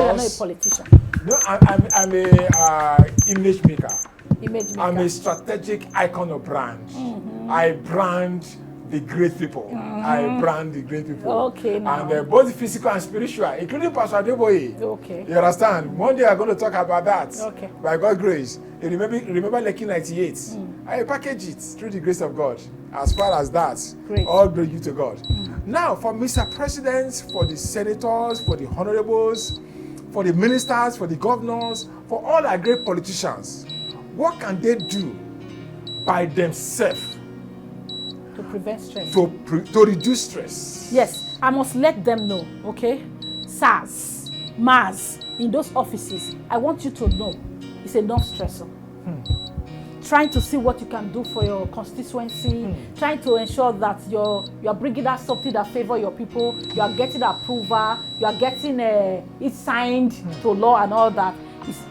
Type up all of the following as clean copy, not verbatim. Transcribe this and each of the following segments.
sorry, I'm not a politician. No, I'm a image maker. Image maker. I'm a strategic icon of brand. I brand the great people. I brand the great people. Okay, now. And both physical and spiritual, including Pastor Adeboye. Okay. You understand? One day I'm going to talk about that. Okay. By God's grace. You remember Lekki 98? I package it through the grace of God. As far as that, great. All glory you to God. Now, for Mr. Presidents, for the senators, for the honorables, for the ministers, for the governors, for all our great politicians, what can they do by themselves to prevent stress? To reduce stress? Yes, I must let them know, okay? SARS, MARS, in those offices, I want you to know it's enough stressor. Trying to see what you can do for your constituency, trying to ensure that you're bringing out something that favor your people, you are getting approval, you are getting it signed to law and all that.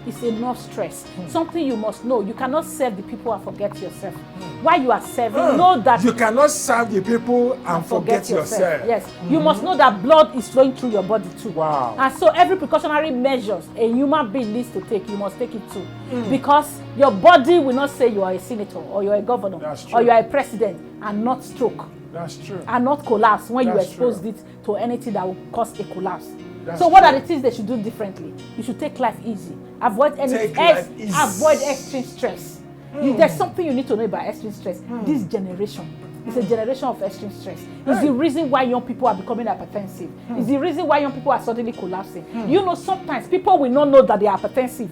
It's enough stress. Something you must know. You cannot serve the people and forget yourself. While you are serving, know that you cannot serve the people and forget yourself. Yes, you must know that blood is flowing through your body too. Wow. And so every precautionary measures a human being needs to take, you must take it too. Because your body will not say you are a senator or you are a governor or you are a president and not stroke. That's true. And not collapse when That's you exposed true. it to anything that will cause a collapse. That's so what true. are the things they should do differently? You should take life easy. Avoid Avoid extreme stress. There's something you need to know about extreme stress. This generation is a generation of extreme stress. It's the reason why young people are becoming hypertensive. It's the reason why young people are suddenly collapsing. You know, sometimes people will not know that they are hypertensive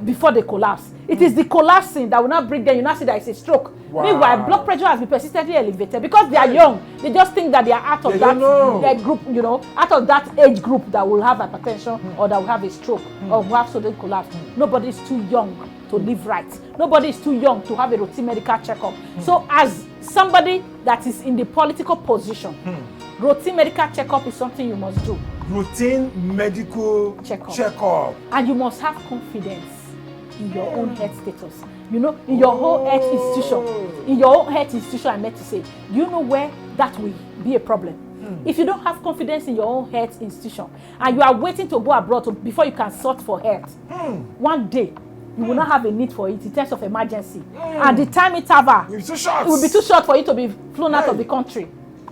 before they collapse. It is the collapsing that will not bring them. You now see that it's a stroke. Wow. Meanwhile, blood pressure has been persistently elevated because they are young. They just think that they are out of that group, you know, out of that age group that will have hypertension or that will have a stroke or will have sudden collapse. Nobody is too young to live right. Nobody is too young to have a routine medical checkup. So as somebody that is in the political position, routine medical checkup is something you must do. Routine medical checkup. And you must have confidence in your own health status. You know, in your whole health institution. In your own health institution, I meant to say, you know where that will be a problem. If you don't have confidence in your own health institution and you are waiting to go abroad before you can sort for health, one day you will not have a need for it in terms of emergency. And the time interval, it will be too short for you to be flown out of the country.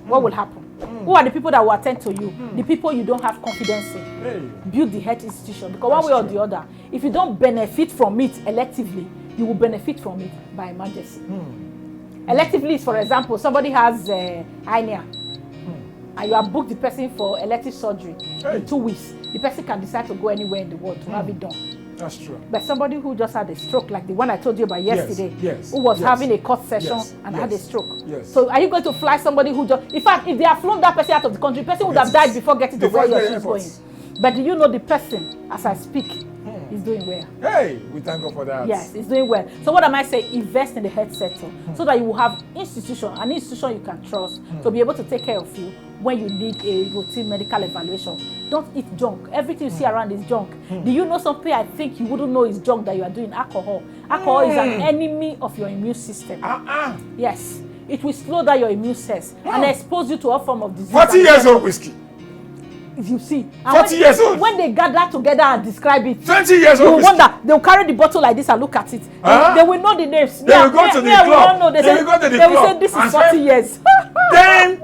What will happen? Who are the people that will attend to you? The people you don't have confidence in. Build the health institution. Because one way or the other, if you don't benefit from it electively, you will benefit from it by emergency. Electively is, for example, somebody has hernia and you have booked the person for elective surgery in 2 weeks. The person can decide to go anywhere in the world to have it done. That's true. But somebody who just had a stroke, like the one I told you about yesterday, who was having a court session and had a stroke. So are you going to fly somebody who just... In fact, if they have flown that person out of the country, the person would have died before getting to where he was going. But do you know the person, as I speak, is doing well? Hey, we thank God for that. Yes, it's doing well. So what am I saying? Invest in the health sector so that you will have an institution you can trust to be able to take care of you when you need a routine medical evaluation. Don't eat junk. Everything you see around is junk. Do you know something I think you wouldn't know is junk that you are doing? Alcohol. Alcohol is an enemy of your immune system. Yes. It will slow down your immune cells and expose you to all form of disease. 40 years old whiskey. If you see, 40 years old. When they gather together and describe it, 20 years old. You wonder. They'll carry the bottle like this and look at it. They will know the names. They will go to the club. They will say this is 40 years. 10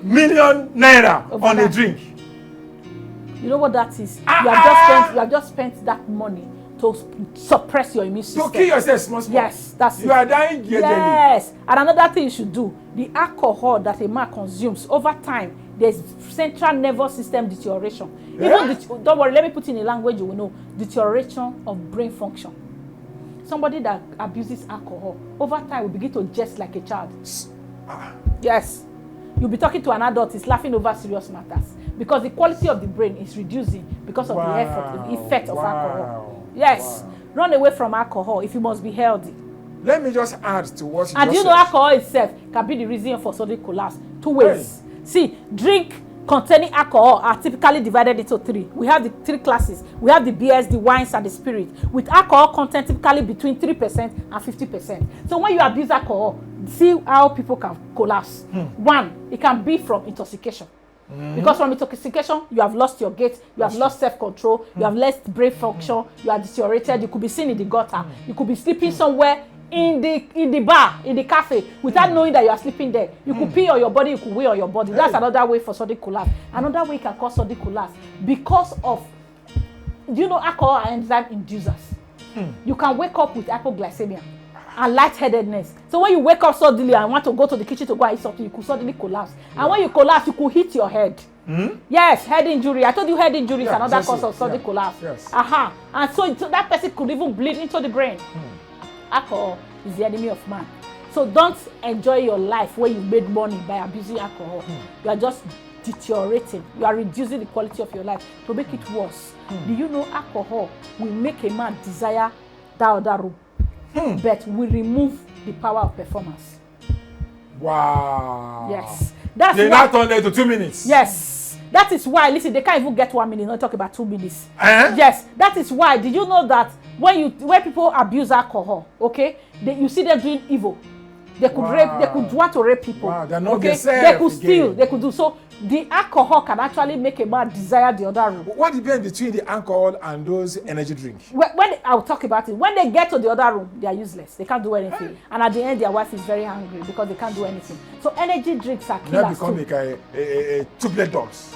million naira on a drink. You know what that is? You have just spent that money to suppress your immune system. To kill yourself small. Yes, that's it. You are dying gradually. Yes. And another thing you should do, the alcohol that a man consumes over time, there's central nervous system deterioration. Even don't worry, let me put in a language you will know. Deterioration of brain function. Somebody that abuses alcohol over time will begin to jest like a child. Yes. You'll be talking to an adult, he's laughing over serious matters because the quality of the brain is reducing because of the effect of alcohol. Yes. Run away from alcohol if you must be healthy. Let me just add to what you just said. And you know alcohol itself can be the reason for sudden collapse. 2 ways. See, drink containing alcohol are typically divided into 3. We have the 3 classes. We have the beers, the wines, and the spirit, with alcohol content typically between 3% and 50%. So when you abuse alcohol, see how people can collapse. 1, it can be from intoxication. Because from intoxication, you have lost your gait, you have lost self-control, you have lost brain function, you are deteriorated, you could be seen in the gutter, you could be sleeping somewhere in the bar, in the cafe, without knowing that you are sleeping there. You could pee on your body, you could weigh on your body. That's another way for sudden collapse. Another way can cause sudden collapse because of, alcohol and enzyme inducers. You can wake up with hypoglycemia and lightheadedness. So when you wake up suddenly and want to go to the kitchen to go and eat something, you could suddenly collapse. And when you collapse, you could hit your head. Yes, head injury. I told you head injury is another cause of sudden collapse. Yes. And so that person could even bleed into the brain. Alcohol is the enemy of man. So don't enjoy your life where you made money by abusing alcohol. You are just deteriorating. You are reducing the quality of your life to make it worse. Do you know alcohol will make a man desire that other room? But we remove the power of performance. Wow. Yes. That's they now turn it to 2 minutes. Yes. That is why, listen, they can't even get 1 minute, not talk about 2 minutes. Yes. That is why, did you know that when people abuse alcohol, okay, you see them doing evil. They could rape, they could want to rape people. Wow, they're not okay? They could steal, they could do. So the alcohol can actually make a man desire the other room. What the difference between the alcohol and those energy drinks? I'll talk about it. When they get to the other room, they are useless. They can't do anything. And at the end, their wife is very hungry because they can't do anything. So energy drinks are killers. They become like a two-plate dogs.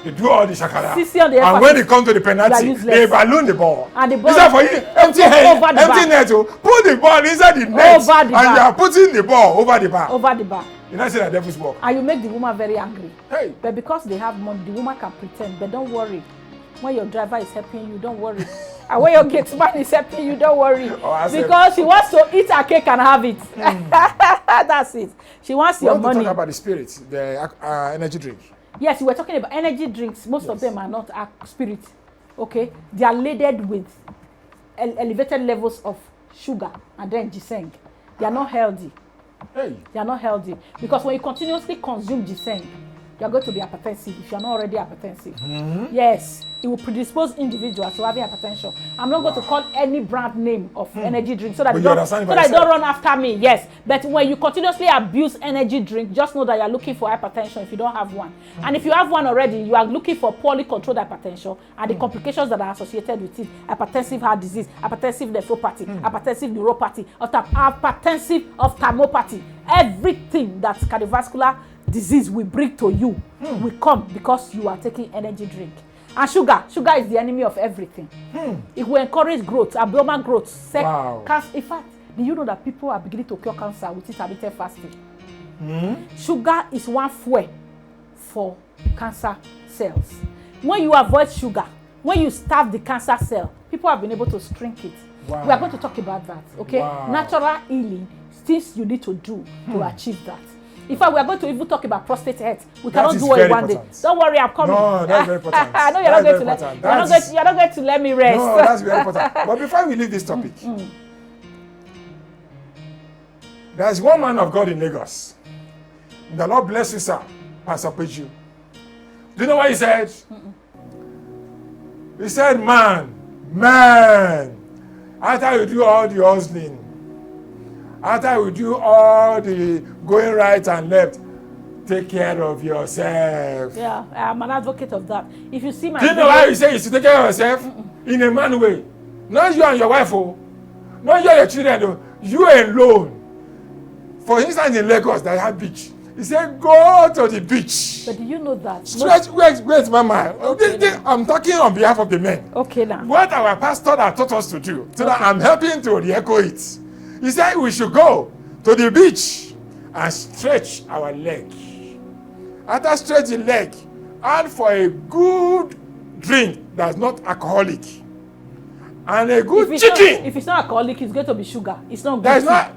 They do all the shakara. And when they come to the penalty, they balloon the ball. And the ball is that for you? Empty head, empty net. Put the ball inside the net. And you are putting the ball over the bar. Over the bar. You know, say that devil's work. And you make the woman very angry. Hey. But because they have money, the woman can pretend. But don't worry. When your driver is helping you, don't worry. And when your gateman is helping you, don't worry. Because she wants to eat her cake and have it. That's it. She wants your money. We talk about the spirit, the energy drink. Yes, we were talking about energy drinks. Most of them are not spirit. Okay? They are loaded with elevated levels of sugar and then ginseng. They are not healthy. Hey. They are not healthy. Because when you continuously consume ginseng, you are going to be hypertensive if you are not already hypertensive. Yes, it will predispose individuals to having hypertension. I'm not going to call any brand name of energy drink so that you don't run after me. Yes, but when you continuously abuse energy drink, just know that you are looking for hypertension if you don't have one. And if you have one already, you are looking for poorly controlled hypertension and the complications that are associated with it: hypertensive heart disease, hypertensive nephropathy, hypertensive neuropathy, hypertensive ophthalmopathy. Everything that's cardiovascular disease we bring to you will come because you are taking energy drink. And sugar is the enemy of everything. It will encourage growth, abnormal growth. Cancer. In fact, do you know that people are beginning to cure cancer with intermittent fasting? Sugar is one fuel for cancer cells. When you avoid sugar, when you starve the cancer cell, people have been able to shrink it. We are going to talk about that, okay? Natural healing, things you need to do to achieve that. In fact, we are going to even talk about prostate health. We cannot do it one day. Don't worry, I'm coming. No, that's very important. I know you're not going to let me rest. No, that's very important. But before we leave this topic, there's one man of God in Lagos. The Lord bless you, sir, Pastor Peju. Do you know what he said? He said, man, after you do all the hustling, after you do all the going right and left, take care of yourself. Yeah, I'm an advocate of that. If you see my do you know why you say you should take care of yourself? In a man way. Not you and your wife, not you and your children, you alone. For instance, in Lagos, they have beach. He said, go to the beach. But do you know that? Stretch, wait, mama. Okay, I'm talking on behalf of the men. Okay, now. What our pastor has taught us to do, so that I'm helping to re-echo it. He said we should go to the beach and stretch our leg. After stretch the leg, add for a good drink that's not alcoholic. And a good chicken. If it's not alcoholic, it's going to be sugar. It's not good. There's not.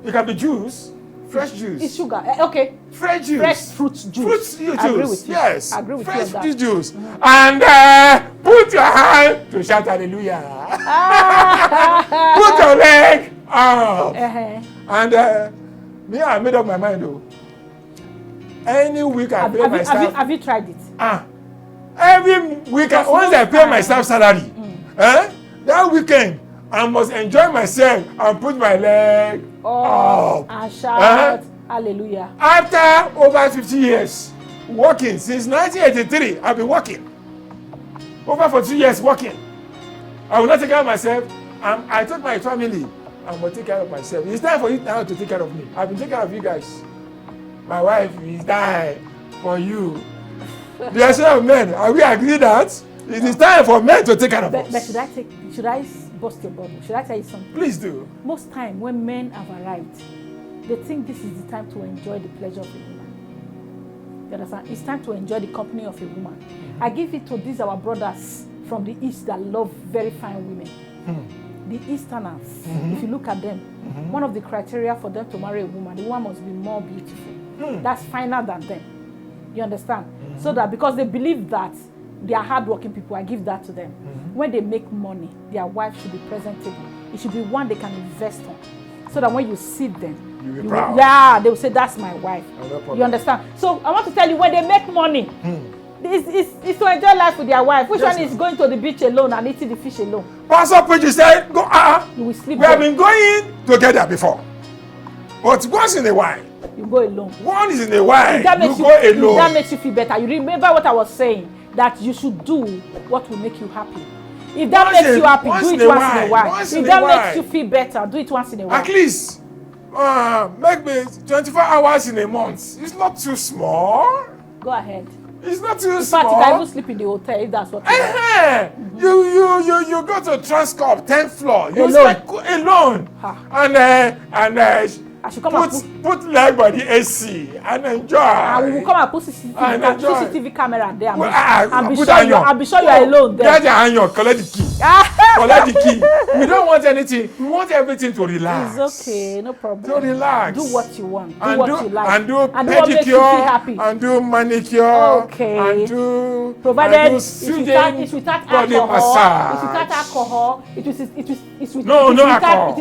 It can be juice. Fresh juice. It's sugar. Okay. Fresh juice. Fresh fruit juice. Fruit juice. I agree with you. Yes. I agree with fresh you on that. Juice. And put your hand to shout hallelujah. Put your leg up. And me, I made up my mind though. Any week I pay myself. Have you tried it? Every week, once I pay myself salary, that weekend I must enjoy myself and put my leg up. And shout hallelujah. After over 50 years, working since 1983. I've been working. Over for 2 years working. I will not take care of myself. I told my family, I'm going to take care of myself. It's time for you now to take care of me. I've been taking care of you guys. My wife is dying for you. The essence of men, are we agree that it is time for men to take care of us? But should I bust your bubble? Should I tell you something? Please do. Most time when men have arrived, they think this is the time to enjoy the pleasure of a woman. You understand? It's time to enjoy the company of a woman. I give it to these our brothers from the East that love very fine women. The Easterners, if you look at them, one of the criteria for them to marry a woman, the woman must be more beautiful. That's finer than them. You understand? So that because they believe that they are hardworking people, I give that to them. When they make money, their wife should be presentable. It should be one they can invest on. So that when you see them, you'll be proud. Yeah, they will say, that's my wife. No, you understand? So I want to tell you, when they make money, it's to enjoy life with their wife. Which one is going to the beach alone and eating the fish alone? Pastor Preacher said, go, you will sleep we have been going together before. But once in a while, you go alone. Once in a while, you go alone. That makes you feel better. You remember what I was saying? That you should do what will make you happy. If that makes you happy, do it once in a while. If that makes you feel better, do it once in a while. At least, make me 24 hours in a month. It's not too small. Go ahead. It's not too small. In fact, you can even sleep in the hotel if that's what you want. You go to Transcorp 10th floor. You alone. Alone. And I should come put leg by the AC and enjoy. And we will come and put CCTV camera there. I'll be sure you are alone there. Collect the key. Collect the key. We don't want anything. We want everything to relax. It's okay, no problem. To relax. Do what you want. Do what you like. And do pedicure. And do manicure. Okay. And do provided it's without alcohol. It's without alcohol. It is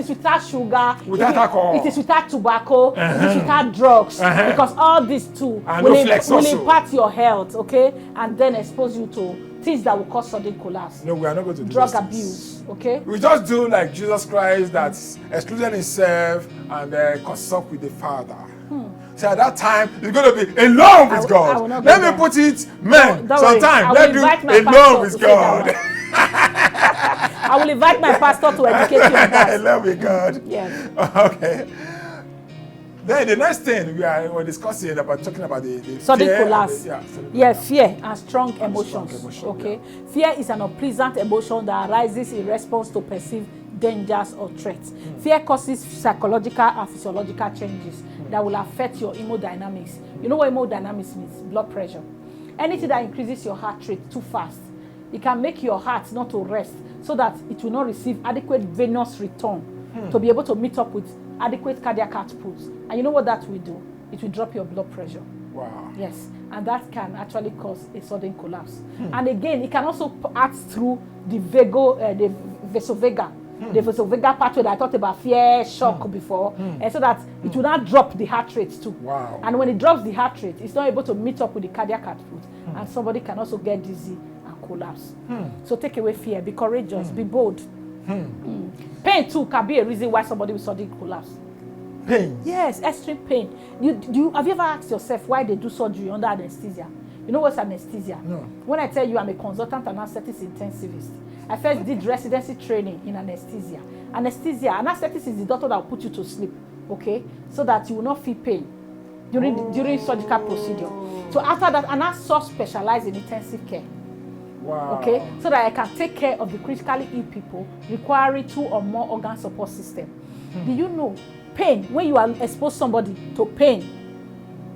without sugar. Without alcohol. It is without tobacco. It is without drugs. Because all these two will impact your health, okay, and then expose you to things that will cause sudden collapse. No, we are not going to do drug abuse, okay? We just do like Jesus Christ that excluded himself and consult with the Father. So at that time, he's going to be alone with God. Let me put it, men, sometimes let's do alone with God. I will invite my pastor to educate you on that. Alone with God. Yes. Okay. Then the next thing we're discussing about talking about the sudden fear collapse. Fear and strong emotions. Okay. Yeah. Fear is an unpleasant emotion that arises in response to perceived dangers or threats. Fear causes psychological and physiological changes that will affect your hemodynamics. You know what hemodynamics means? Blood pressure. Anything that increases your heart rate too fast, it can make your heart not to rest so that it will not receive adequate venous return to be able to meet up with adequate cardiac outputs. And you know what that will do? It will drop your blood pressure. Wow. Yes. And that can actually cause a sudden collapse. And again, it can also act through the vasovagal. The vasovagal pathway that I talked about fear, shock before. And so that it will not drop the heart rate too. Wow. And when it drops the heart rate, it's not able to meet up with the cardiac output. And somebody can also get dizzy and collapse. So take away fear. Be courageous. Be bold. Pain too can be a reason why somebody will suddenly collapse. Pain? Yes, extreme pain. Have you ever asked yourself why they do surgery under anesthesia? You know what's anesthesia? No. When I tell you I'm a consultant anesthetics intensivist, I first did residency training in anesthesia. Anesthetist is the doctor that will put you to sleep, okay? So that you will not feel pain during surgical procedure. So after that, and I so specialize in intensive care. Wow. Okay, so that I can take care of the critically ill people requiring 2 or more organ support system. Do you know pain? When you expose somebody to pain,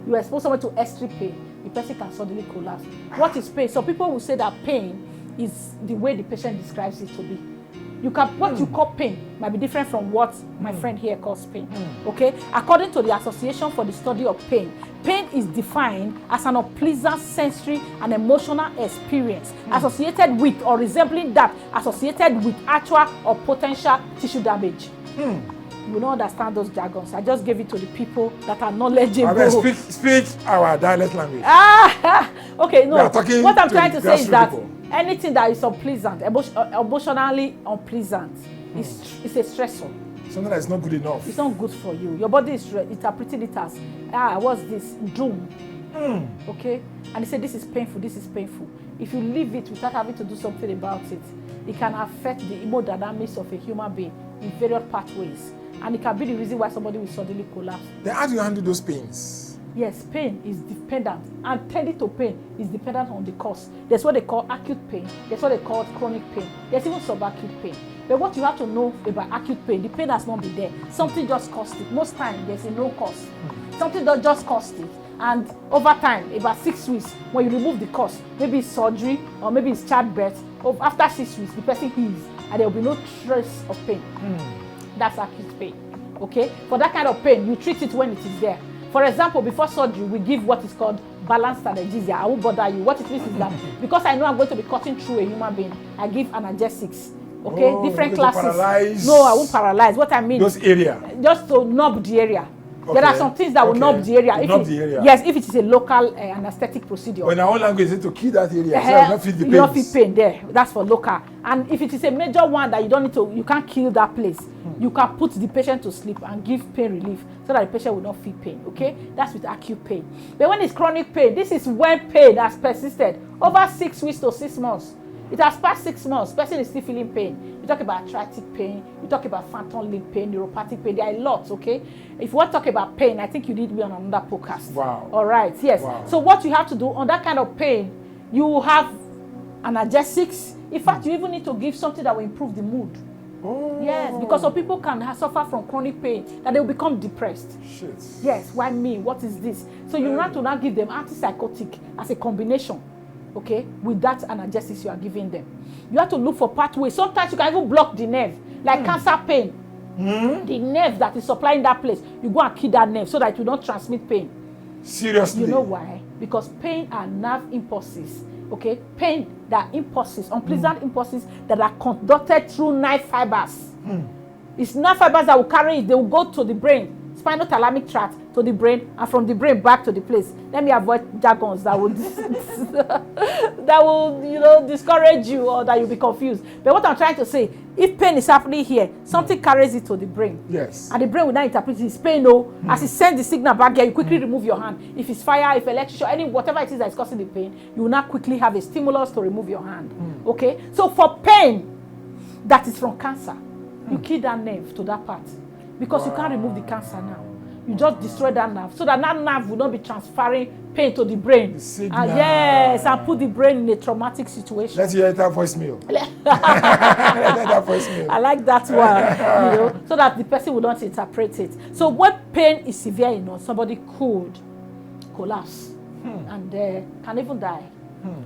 you expose somebody to extreme pain, the person can suddenly collapse. What is pain? So people will say that pain is the way the patient describes it to be. What you call pain might be different from what my friend here calls pain. Okay? According to the Association for the Study of Pain, pain is defined as an unpleasant sensory and emotional experience associated with or resembling that associated with actual or potential tissue damage. You don't understand those jargons. I just gave it to the people that are knowledgeable. Speak our dialect language. Okay, no. What I'm trying to say is that anything that is unpleasant, emotionally unpleasant, is a stressor. Something that is not good enough. It's not good for you. Your body is interpreting it as, what's this? Doom. Okay? And they say this is painful, this is painful. If you leave it without having to do something about it, it can affect the hemodynamics of a human being in various pathways. And it can be the reason why somebody will suddenly collapse. Then how do you handle those pains? Yes, pain is dependent, and tending to pain is dependent on the cause. There's what they call acute pain. There's what they call chronic pain. There's even subacute pain. But what you have to know about acute pain, the pain has not been there. Something just caused it. Most times, there's a no cause. Something that just caused it. And over time, about 6 weeks, when you remove the cause, maybe it's surgery or maybe it's childbirth, after 6 weeks, the person heals and there will be no trace of pain. That's acute pain. Okay? For that kind of pain, you treat it when it is there. For example, before surgery, we give what is called balanced analgesia. I won't bother you. What it means is that because I know I'm going to be cutting through a human being, I give analgesics. Okay? Different classes. No, I won't paralyze. What I mean, those areas. Just to numb the area. Okay. There are some things that will numb the area. Numb the area. Yes, if it is a local anesthetic procedure. When our language is to kill that area, so you don't feel the pain. You don't feel pain there. That's for local. And if it is a major one that you don't need to, you can't kill that place. You can put the patient to sleep and give pain relief so that the patient will not feel pain. Okay, that's with acute pain. But when it's chronic pain, this is when pain has persisted over 6 weeks to 6 months. It has passed 6 months, person is still feeling pain. You talk about arthritic pain, you talk about phantom limb pain, neuropathic pain, there are lots, okay? If you want to talk about pain, I think you need to be on another podcast. Wow. All right, yes. Wow. So what you have to do on that kind of pain, you have analgesics. In fact, you even need to give something that will improve the mood. Oh. Yes, because some people can suffer from chronic pain, that they will become depressed. Shit. Yes, why me? What is this? So you have to now give them antipsychotic as a combination. Okay, with that analgesics you are giving them. You have to look for pathways. Sometimes you can even block the nerve, like cancer pain. The nerve that is supplying that place, you go and kill that nerve so that you don't transmit pain. Seriously? You know why? Because pain are nerve impulses. Okay, pain that are impulses, unpleasant impulses that are conducted through nerve fibers. It's nerve fibers that will carry it. They will go to the brain, spinal thalamic tract, to the brain, and from the brain back to the place. Let me avoid jargons that will that will discourage you or that you'll be confused. But what I'm trying to say, if pain is happening here, something carries it to the brain. Yes. And the brain will now interpret it's pain. As it sends the signal back here, you quickly remove your hand. If it's fire, if electricity, whatever it is that is causing the pain, you will now quickly have a stimulus to remove your hand. Okay? So for pain that is from cancer, you kill that nerve to that part. Because you can't remove the cancer now. You just destroy that nerve so that nerve will not be transferring pain to the brain. Yes, and put the brain in a traumatic situation. Let's hear that voicemail. That voicemail. I like that one, so that the person will not interpret it. So when pain is severe enough, somebody could collapse and can even die.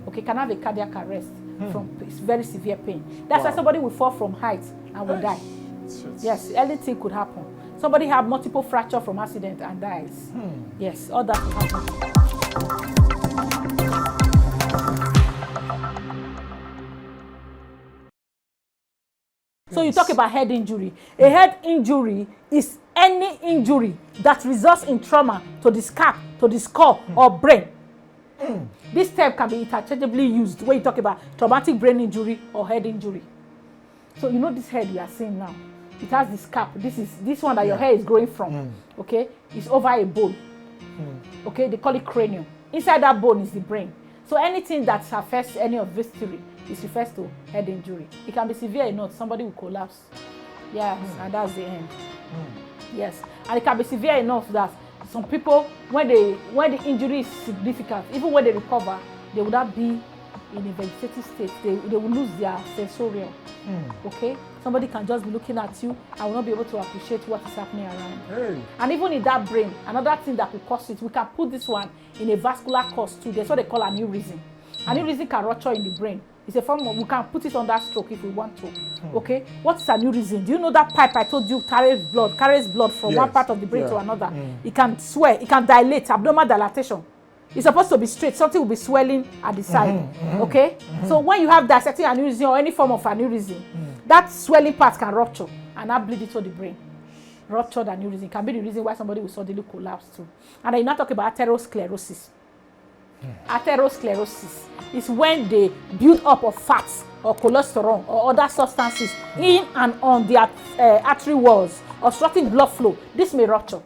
Okay, can have a cardiac arrest from very severe pain. That's why somebody will fall from height and will die. Yes, anything could happen. Somebody have multiple fracture from accident and dies. Yes, all that will happen. So you talk about head injury. A head injury is any injury that results in trauma to the scalp, to the skull, or brain. This term can be interchangeably used when you talk about traumatic brain injury or head injury. So you know this head we are seeing now. It has the scalp. This one that your hair is growing from. Okay, it's over a bone. Okay, they call it cranium. Inside that bone is the brain. So anything that affects any of this theory is refers to head injury. It can be severe enough, somebody will collapse. Yes, and that's the end. Yes, and it can be severe enough that some people, when the injury is significant, even when they recover, they will not be in a vegetative state. They will lose their sensorium. Okay, somebody can just be looking at you and will not be able to appreciate what is happening around. And even in that brain, another thing that could cause it, we can put this one in a vascular cause too. That's what they call aneurysm. Aneurysm can rupture in the brain. It's a form of, we can put it under stroke if we want to. Okay, what's aneurysm? Do you know that pipe I told you carries blood from one part of the brain to another? It can swell, it can dilate, abnormal dilatation. It's supposed to be straight. Something will be swelling at the side. Okay? So when you have dissecting aneurysm or any form of aneurysm, that swelling part can rupture and now bleed into the brain. Ruptured aneurysm can be the reason why somebody will suddenly collapse too. And then you now talk about atherosclerosis. Atherosclerosis is when the build up of fats or cholesterol or other substances in and on the artery walls, obstructing blood flow. This may rupture.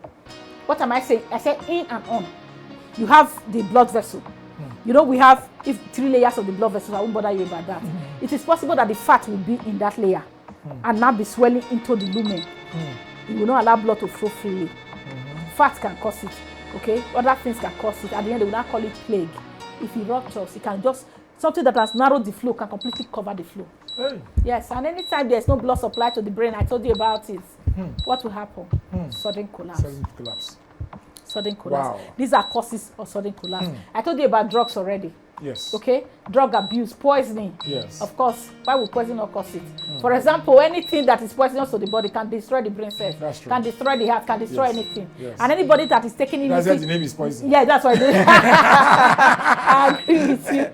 What am I saying? I said in and on. You have the blood vessel. You know, we have 3 layers of the blood vessel. I won't bother you about that. It is possible that the fat will be in that layer and now be swelling into the lumen. It will not allow blood to flow freely. Fat can cause it, okay? Other things can cause it. At the end, they will not call it plague. If it ruptures, it can just, something that has narrowed the flow can completely cover the flow. Hey. Yes, and anytime there's no blood supply to the brain, I told you about it, what will happen? Sudden collapse. Sudden collapse. Sudden collapse. Wow. These are causes of sudden collapse. I told you about drugs already. Yes. Okay? Drug abuse, poisoning. Yes. Of course, why would poison not cause it? For example, anything that is poisonous to the body can destroy the brain cells. That's true. Can destroy the heart, can destroy anything. Yes. And anybody that is taking That's why illicit... the name is poison. Yeah, that's why I agree with you.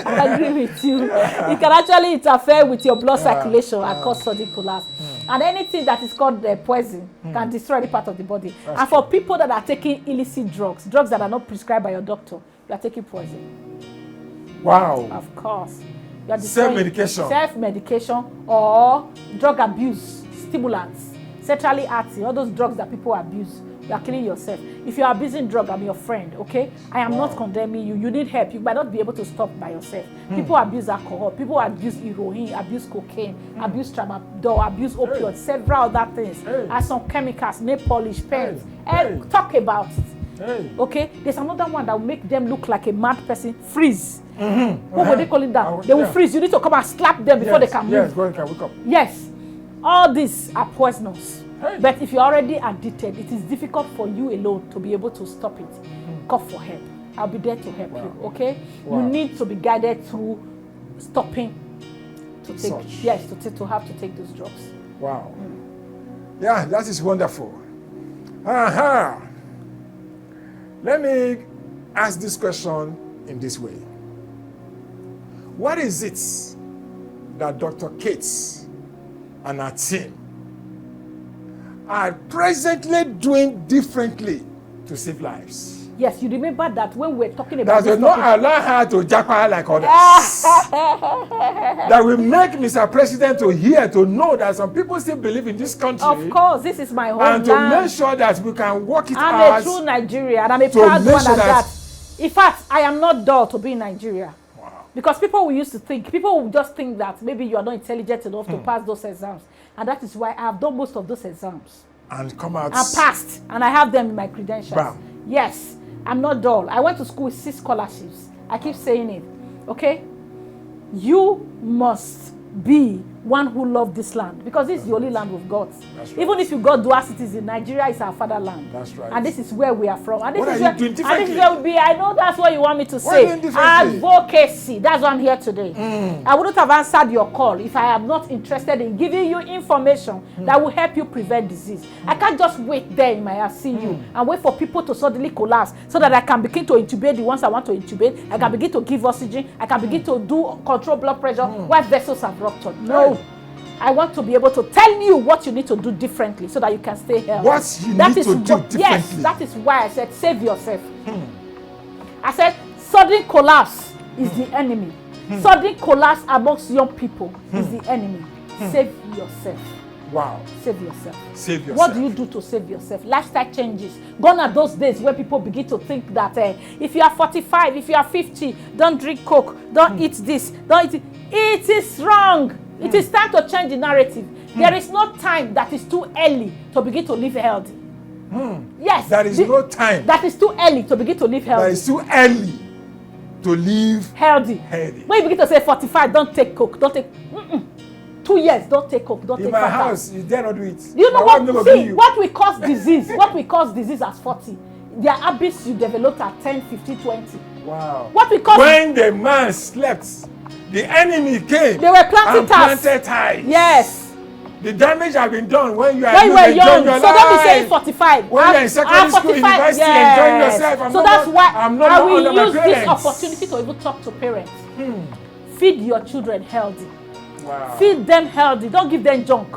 I agree with you. It can actually interfere with your blood circulation and cause sudden collapse. And anything that is called poison can destroy any part of the body. That's and for people that are taking illicit drugs that are not prescribed by your doctor, you are taking poison. Wow. Of course. You are Self-medication. Self-medication or drug abuse, stimulants, centrally acting, all those drugs that people abuse. You are killing yourself. If you are abusing drug, I'm your friend, okay? I am not condemning you. You need help. You might not be able to stop by yourself. People abuse alcohol. People abuse heroin, abuse cocaine, abuse tramadol, abuse opioids, several other things. And some chemicals, nail polish, pens. Talk about it. Okay? There's another one that will make them look like a mad person. Freeze. What would they call it that? They will freeze. You need to come and slap them before they can move. Yes, go can wake up. Yes. All these are poisonous. But if you're already addicted, it is difficult for you alone to be able to stop it. Call for help. I'll be there to help you, okay? You need to be guided through stopping to take, to have to take those drugs. Wow. Yeah, that is wonderful. Let me ask this question in this way. What is it that Dr. Cates and her team are presently doing differently to save lives? Yes, you remember that when we're talking about that will not allow her to japa like others. That will make Mr. President to hear, to know that some people still believe in this country. Of course, this is my home and to land. make sure that we can work it out. I'm a true Nigerian and I'm a proud one at that. In fact, I am not dull to be in Nigeria. Wow. Because people will just think that maybe you are not intelligent enough to pass those exams. And that is why I have done most of those exams. And come out. And passed. And I have them in my credentials. Bam. Yes, I'm not dull. I went to school with 6 scholarships. I keep saying it. Okay? You must be one who loves this land. Because this is the only land we've got. Right. Even if you got dual citizen, Nigeria is our fatherland. That's right. And this is where we are from. And this What is are you doing differently? And this is where we'll be. I know that's what you want me to What are you say. doing differently? Advocacy. That's why I'm here today. I wouldn't have answered your call if I am not interested in giving you information that will help you prevent disease. I can't just wait there in my ICU and wait for people to suddenly collapse so that I can begin to intubate the ones I want to intubate. I can begin to give oxygen. I can begin to control blood pressure while vessels have ruptured. No. I want to be able to tell you what you need to do differently so that you can stay healthy. What you need to do differently. Yes, that is why I said save yourself. I said sudden collapse is the enemy. Sudden collapse amongst young people is the enemy. Save yourself. Wow. Save yourself. Save yourself. What do you do to save yourself? Lifestyle changes. Gone are those days where people begin to think that if you are 45, if you are 50, don't drink Coke, don't eat this, don't eat it. It is wrong. It is time to change the narrative. There is no time that is too early to begin to live healthy. Yes. There is no time. That is too early to begin to live healthy. That is too early to live healthy. When you begin to say 45, don't take Coke, don't take 2 years, don't take Coke, don't take my Fanta. house, you dare not do it. You know what? See, what we cause disease, what we cause disease at 40, their habits you developed at 10, 15, 20. Wow. What we cause when the man slept, the enemy came. They were planted ties. Yes. The damage has been done when you are young. So don't be saying 45. When you're in secondary school, university, enjoying yourself. So that's why I will use this parents. opportunity to even talk to parents. Feed your children healthy. Wow. Feed them healthy. Don't give them junk.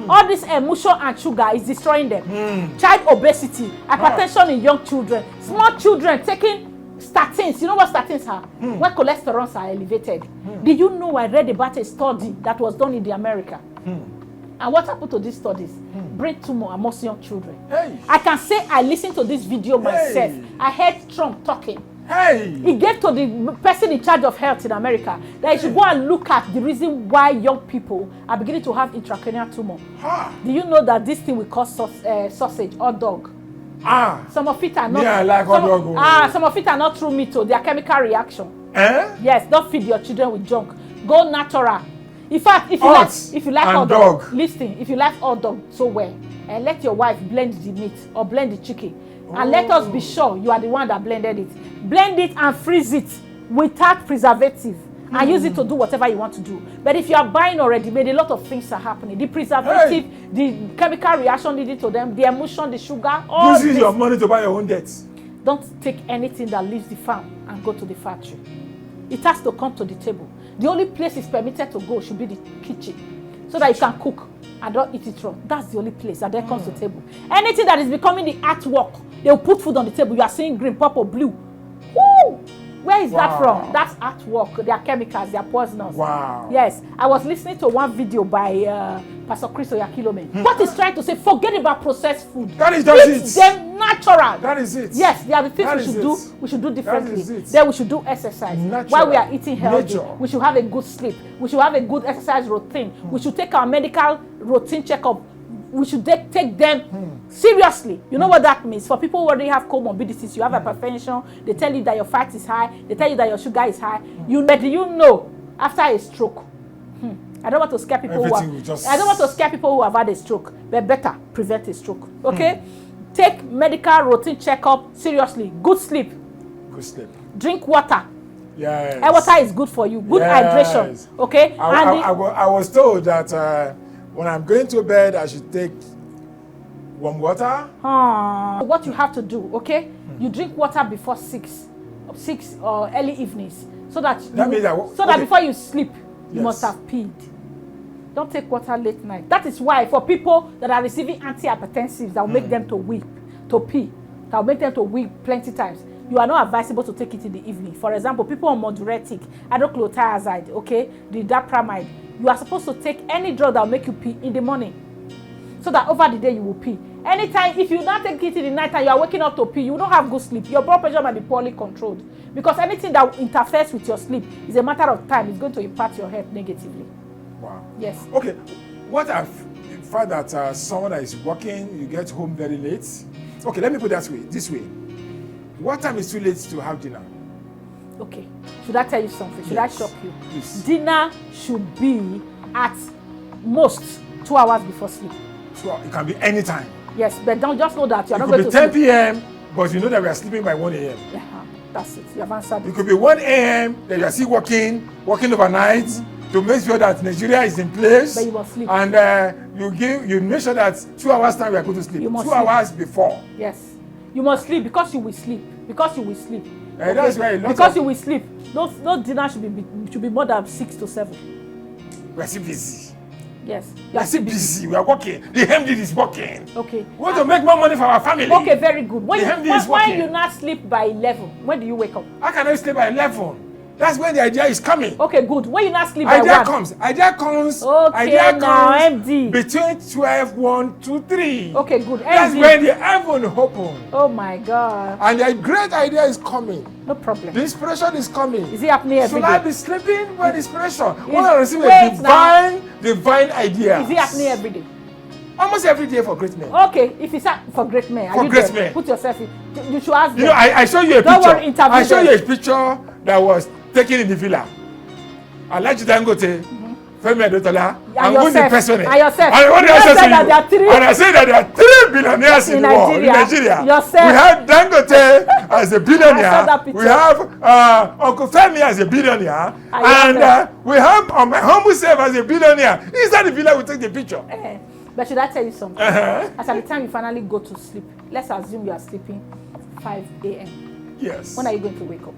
All this emotion and sugar is destroying them. Child obesity, hypertension in young children, small children taking statins. You know what statins are? When cholesterol are elevated. Did you know I read about a study that was done in the America? And what happened to these studies? Brain tumor amongst young children. Hey. I can say I listened to this video myself. I heard Trump talking. Hey. He gave to the person in charge of health in America that he should go and look at the reason why young people are beginning to have intracranial tumor. Do you know that this thing will cause sausage or dog? Some of it are not. Yeah, I like hot dog. Some of it are not true meat, so they are chemical reaction. Yes, don't feed your children with junk. Go natural. In fact, if you like hot dog, listen. If you like hot dog so well, let your wife blend the meat or blend the chicken, and let us be sure you are the one that blended it. Blend it and freeze it without preservative, and use it to do whatever you want to do. But if you are buying already made, a lot of things are happening. The preservative, the chemical reaction leading to them, the emulsion, the sugar, all this. Use your money to buy your own debts. Don't take anything that leaves the farm and go to the factory. It has to come to the table. The only place it's permitted to go should be the kitchen, so that you can cook and don't eat it raw. That's the only place, and then comes to the table. Anything that is becoming the artwork, they will put food on the table. You are seeing green, purple, blue. Woo! Where is that from? That's artwork. They are chemicals. They are poisonous. Wow. Yes. I was listening to one video by Pastor Chris Oyakilome. What he's trying to say, forget about processed food. That is just it. Them natural. That is it. Yes, there are the things we should do. We should do differently. Then we should do exercise. While we are eating healthy, we should have a good sleep. We should have a good exercise routine. We should take our medical routine checkup. We should take them seriously. You know what that means? For people who already have comorbidities, you have hypertension, they tell you that your fat is high, they tell you that your sugar is high. But you know, after a stroke, I don't want to scare people I don't want to scare people who have had a stroke, but better prevent a stroke. Okay? Take medical routine checkup seriously. Good sleep. Good sleep. Drink water. Yes. And water is good for you. Good hydration. Okay? I was told that when I'm going to bed, I should take warm water. What you have to do, okay? You drink water before 6 or early evenings, so that before you sleep, you must have peed. Don't take water late night. That is why for people that are receiving antihypertensives that will make them to weep, to pee, that will make them to weep plenty times, you are not advisable to take it in the evening. For example, people on diuretic, hydrochlorothiazide, okay, the dapramide, you are supposed to take any drug that will make you pee in the morning, so that over the day you will pee. Anytime, if you not take it in the night and you are waking up to pee, you don't have good sleep. Your blood pressure might be poorly controlled, because anything that interferes with your sleep is a matter of time. It's going to impact your health negatively. Wow. Yes. Okay. What I've found that someone that is working, you get home very late. Okay, let me put it this way. What time is too late to have dinner? Okay. Should I tell you something? Should I shock you? Please. Dinner should be at most 2 hours before sleep. So it can be any time. Yes, but don't just know that you are not going to sleep. It could be 10 p.m., but you know that we are sleeping by 1 a.m. Yeah, that's it. You have answered it. It could be 1 a.m. that you are still working overnight to make sure that Nigeria is in place. But you must sleep. And you make sure that 2 hours time we are going to sleep. You must 2 hours before. Yes. You must sleep because you will sleep. Because you will sleep. Okay? That's why because you will sleep. No dinner should be more than 6 to 7. We are still busy. Yes. We are still busy. We are working. The MD is working. Okay. We want to make more money for our family. Okay, very good. When you not sleep by 11, when do you wake up? How can I sleep by 11? That's when the idea is coming. Okay, good. When you not sleep by 1. Idea comes MD. Between 12, 1, 2, 3. Okay, good. That's when the heaven open. Oh my God. And the great idea is coming. No problem. The inspiration is coming. Is it happening every day? Should I be sleeping when inspiration? When I receive a divine idea. Is it happening every day? Almost every day for great men. Okay, if it's for great men, put yourself in. You should ask them. You know, I show you a picture. I show you a picture that was taken in the villa. Alhaji Dangote, Femi Adeotola, and who the person is. And yourself. And what did I say to you? And I say that there are 3 billionaires in the world in Nigeria. Yourself. We have Dangote as a billionaire. We have Uncle Femi as a billionaire. And we have my humble self as a billionaire. Inside the villa, we take the picture. But should I tell you something? As at the time you finally go to sleep, let's assume you are sleeping 5 a.m. Yes. When are you going to wake up?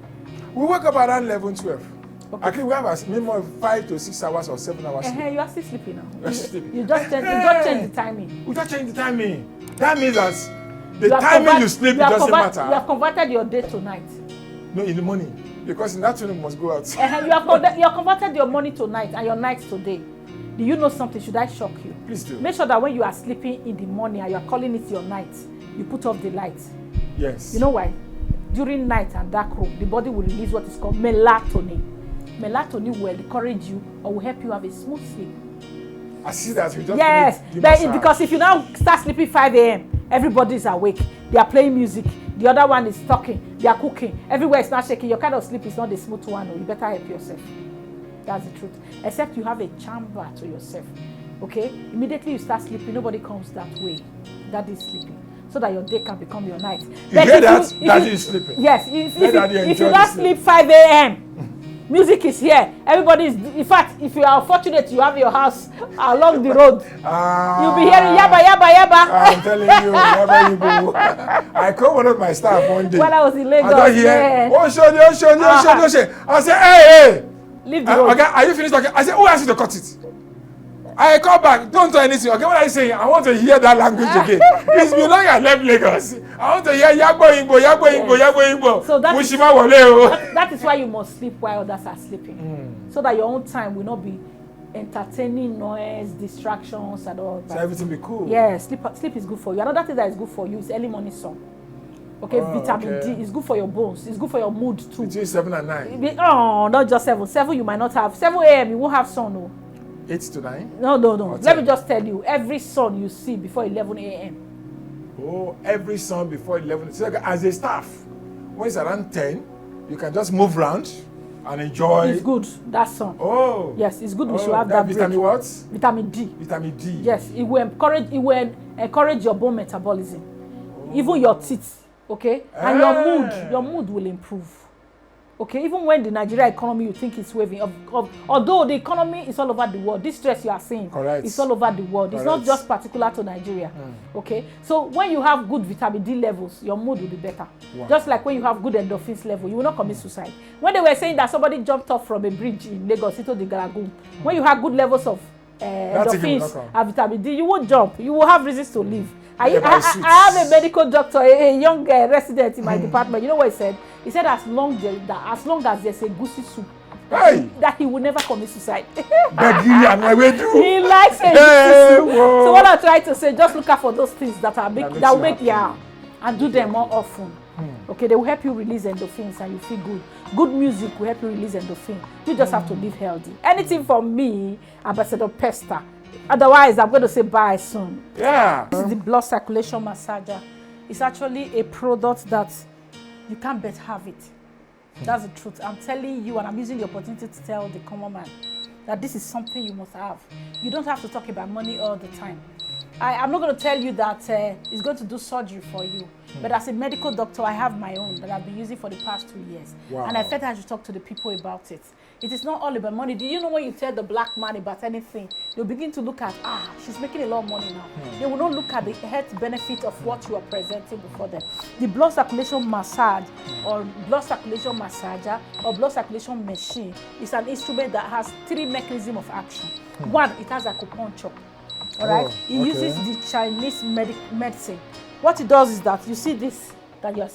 We wake up around 11, 12. Okay. I think we have a minimum of 5 to 6 hours or 7 hours. You are still sleeping now. You just change the timing. We just change the timing. That means that the timing you sleep doesn't matter. You have converted your day to night. No, in the morning. Because in the afternoon you must go out. You have converted your morning to night and your night to day. Do you know something? Should I shock you? Please do. Make sure that when you are sleeping in the morning and you are calling it your night, you put off the light. Yes. You know why? During night and dark room, the body will release what is called melatonin. Melatonin will encourage you or will help you have a smooth sleep. I see that. You just yes, because if you now start sleeping 5 a.m., everybody is awake. They are playing music. The other one is talking. They are cooking. Everywhere is not shaking. Your kind of sleep is not the smooth one. You better help yourself. That's the truth. Except you have a chamber to yourself. Okay? Immediately you start sleeping, nobody comes that way. That is sleeping. So that your day can become your night. You hear that? Daddy is sleeping. Yes. If you don't sleep 5 a.m., music is here. Everybody is. In fact, if you are fortunate, you have your house along the road. You'll be hearing yabba yabba yabba. I'm telling you, yabba yabba. I called one of my staff one day. When I was in Lagos, I don't hear. Oh, show. I said, hey. Leave the road. Okay, are you finished talking? I said, who asked you to cut it? I call back. Don't do anything. Okay, what are you saying? I want to hear that language again. It's been long I left Lagos. I want to hear yagbo igbo. So that is why you must sleep while others are sleeping. So that your own time will not be entertaining noise, distractions, and all that. So everything be cool. Yeah, sleep is good for you. Another thing that is good for you is early morning sun. Okay, vitamin D is good for your bones. It's good for your mood too. Between 7 and 9. Oh, not just 7. 7 you might not have. 7 a.m. you won't have sun. No. 8 to 9? No. Let me just tell you, every sun you see before 11 a.m. Oh, every sun before 11. So as a staff, when it's around 10, you can just move around and enjoy. It's good, that sun. Oh. Yes, it's good. We should have that vitamin what? Vitamin D. Vitamin D. Yes, it will encourage your bone metabolism. Even your teeth, okay? And your mood will improve. Okay, even when the Nigeria economy you think is waving, although the economy is all over the world, this stress you are seeing is all over the world. It's not just particular to Nigeria. Okay, so when you have good vitamin D levels, your mood will be better. Wow. Just like when you have good endorphins level, you will not commit suicide. When they were saying that somebody jumped off from a bridge in Lagos into the Garagoon, when you have good levels of endorphins and vitamin D, you won't jump. You will have reasons to live. I have a medical doctor, a young resident in my department. You know what he said? He said as long as there's a goosey soup, that he will never commit suicide. He likes a goosey soup. So what I try to say, just look out for those things that will make and do them more often. Okay, they will help you release endorphins and you feel good. Good music will help you release endorphins. You just have to live healthy. Anything from me, Ambassador Pesther. Otherwise, I'm going to say bye soon. Yeah. This is the blood circulation massager. It's actually a product that you can't bet have it. That's the truth. I'm telling you, and I'm using the opportunity to tell the common man that this is something you must have. You don't have to talk about money all the time. I'm not going to tell you that it's going to do surgery for you. But as a medical doctor, I have my own that I've been using for the past 2 years. Wow. And I felt I should talk to the people about it. It is not all about money. Do you know when you tell the black man about anything, they'll begin to look at, she's making a lot of money now. They will not look at the health benefit of what you are presenting before them. The blood circulation massage or blood circulation massager or blood circulation machine is an instrument that has 3 mechanisms of action. One, it has acupuncture. All right, it uses the Chinese medicine. What it does is that you see this,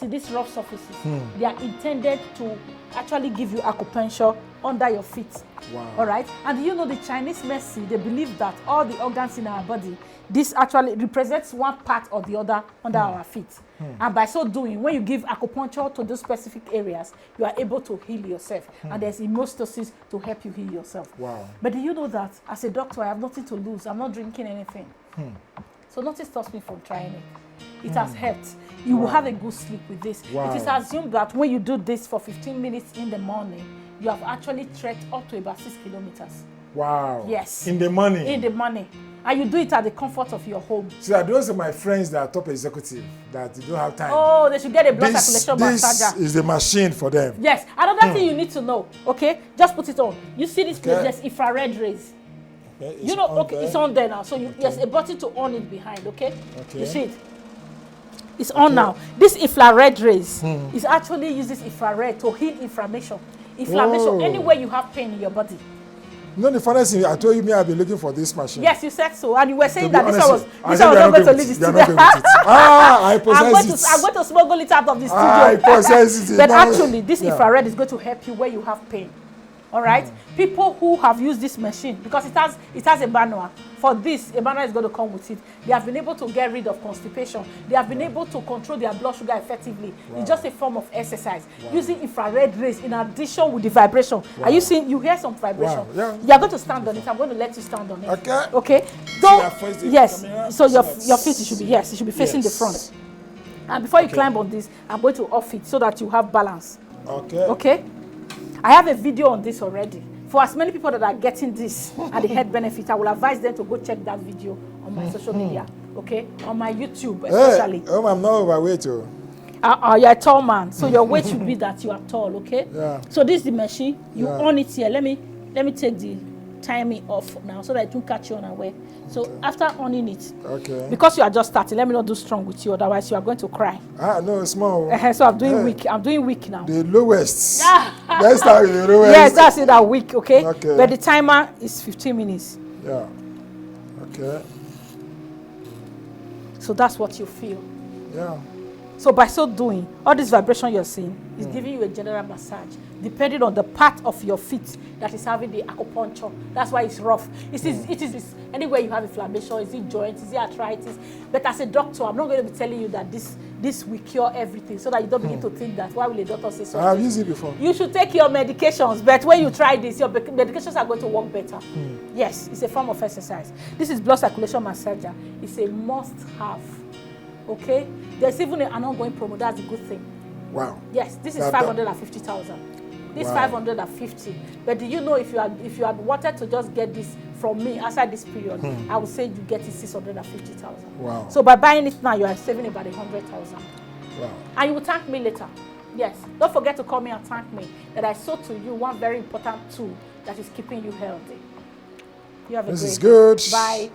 these rough surfaces. They are intended to actually give you acupuncture under your feet. Wow. All right, and you know the Chinese medicine, they believe that all the organs in our body, this actually represents one part or the other under our feet. And by so doing, when you give acupuncture to those specific areas, you are able to heal yourself. And there's hemostasis to help you heal yourself. Wow. But do you know that as a doctor, I have nothing to lose. I'm not drinking anything. So nothing stops me from trying it. It has helped. You will have a good sleep with this. It is assumed that when you do this for 15 minutes in the morning, you have actually trekked up to about 6 kilometers. Wow. Yes. In the morning. In the morning. And you do it at the comfort of your home. So that those are my friends that are top executive that you don't have time. Oh, they should get a blood circulation massager. This is the machine for them. Yes. Another thing you need to know, okay? Just put it on. You see this place, there's infrared rays. Okay, you know, it's on there now. So there's a button to on it behind, okay? You see it? It's on now. This infrared rays is actually uses infrared to heal inflammation. Anywhere you have pain in your body. You know the funniest thing, I told you I've been looking for this machine. Yes, you said so. And you were saying that this was not going to leave the studio. I possess it. I'm going to smuggle it out of the studio. I possess it. But actually, this infrared is going to help you where you have pain. All right, people who have used this machine, because it has a manual. For this, a manual is going to come with it. They have been able to get rid of constipation. They have been able to control their blood sugar effectively. It's just a form of exercise using infrared rays in addition with the vibration. Are you seeing? You hear some vibration? Yeah. You are going to stand on it. I'm going to let you stand on it. Okay. Okay. Yes. So your feet should be facing the front. And before you climb on this, I'm going to off it so that you have balance. Okay. Okay. I have a video on this already. For as many people that are getting this and the health benefit, I will advise them to go check that video on my social media. Okay, on my YouTube especially. Hey, I'm not overweight, oh. You're a tall man, so your weight should be that you are tall. Okay. Yeah. So this is the machine. You on it here. Let me take the timing off now so that it won't catch you unaware. So after owning it, because you are just starting, let me not do strong with you, otherwise you are going to cry. No, it's small. So I'm doing weak. I'm doing weak now. The lowest. Let's start with the lowest. Yes, that's it. That weak. Okay. Okay. But the timer is 15 minutes. Yeah. Okay. So that's what you feel. Yeah. So by so doing, all this vibration you're seeing is giving you a general massage, depending on the part of your feet that is having the acupuncture. That's why it's rough. It is anywhere you have inflammation, is it joints, is it arthritis? But as a doctor, I'm not going to be telling you that this will cure everything, so that you don't begin to think that, why will a doctor say so? I've used it before. You should take your medications, but when you try this, your medications are going to work better. Yes, it's a form of exercise. This is blood circulation massager. It's a must-have. Okay? There's even an ongoing promo. That's a good thing. Wow. Yes, this is 550,000. This 550. But do you know if you had wanted to just get this from me outside this period, I would say you get it 650,000. Wow. So by buying it now, you are saving about 100,000. Wow. And you will thank me later. Yes. Don't forget to call me and thank me that I sold to you one very important tool that is keeping you healthy. You have a great day. This is good. Bye.